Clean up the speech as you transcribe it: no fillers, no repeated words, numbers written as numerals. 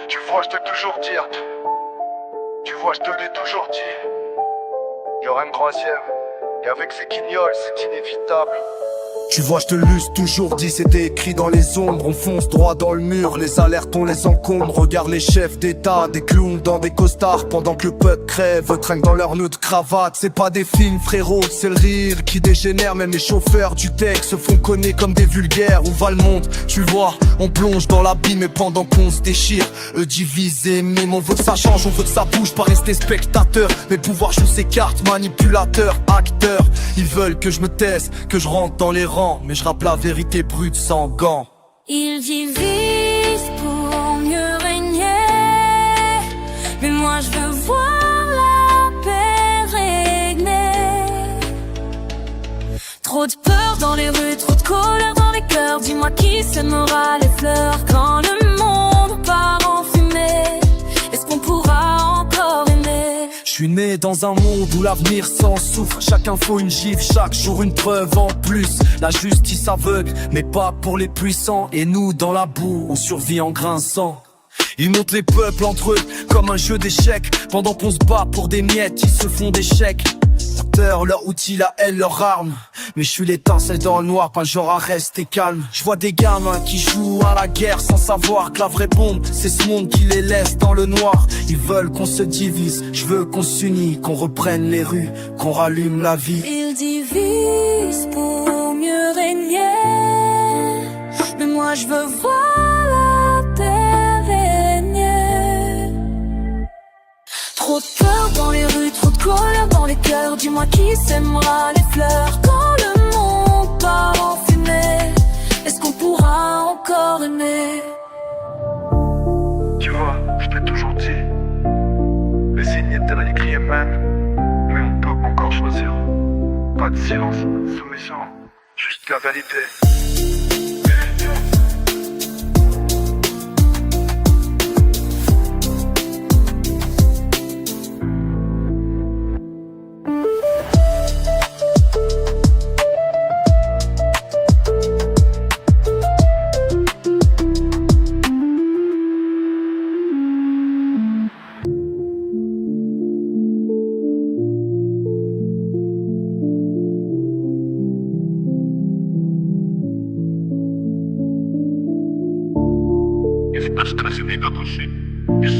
Tu vois, je t'ai toujours dit. Tu vois, je te l'ai toujours dit. Y'aura une troisième. Et avec ces guignols, c'est inévitable. Tu vois, je te l'eusse toujours dit, c'était écrit dans les ombres. On fonce droit dans le mur, les alertes on les encombre. Regarde les chefs d'état, des clowns dans des costards. Pendant que le peuple crève, trinque dans leur nœud de cravate. C'est pas des films frérot, c'est le rire qui dégénère. Même les chauffeurs du texte se font connaître comme des vulgaires. Où va le monde? Tu vois, on plonge dans l'abîme et pendant qu'on se déchire, eux divisés, même on veut que ça change, on veut que ça bouge, pas rester spectateur. Mais pouvoir jouer ses cartes, manipulateur, acteur. Ils veulent que je me taise, que je rentre dans les rangs. Mais je rappe la vérité brute sans gants. Ils divisent pour mieux régner, mais moi je veux voir la paix régner. Trop de peur dans les rues, trop de colère dans les cœurs. Dis-moi qui sèmera les fleurs quand le monde part en fumée. Est-ce qu'on pourra encore aimer? Je suis né dans un monde où l'avenir s'en souffre. Chacun faut une gifle, chaque jour une preuve en plus. La justice aveugle, mais pas pour les puissants. Et nous dans la boue, on survit en grinçant. Ils montent les peuples entre eux comme un jeu d'échecs. Pendant qu'on se bat pour des miettes, ils se font des chèques. Leur outil, la haine, leur arme. Mais je suis l'étincelle dans le noir, pas genre à rester calme. Je vois des gamins qui jouent à la guerre sans savoir que la vraie bombe, c'est ce monde qui les laisse dans le noir. Ils veulent qu'on se divise, je veux qu'on s'unisse, qu'on reprenne les rues, qu'on rallume la vie. Ils divisent pour mieux régner, mais moi je veux voir la paix régner. Trop de peur dans les rues, trop de colère dans les cœurs. Dis-moi qui sèmera les fleurs quand le monde part en fumée. Est-ce qu'on pourra encore aimer? Tu vois, je t'ai toujours dit. Les signes étaient écrits même. Mais on peut encore choisir. Pas de silence, soumission. Juste la vérité. Jest przestraszony do duszy. Jest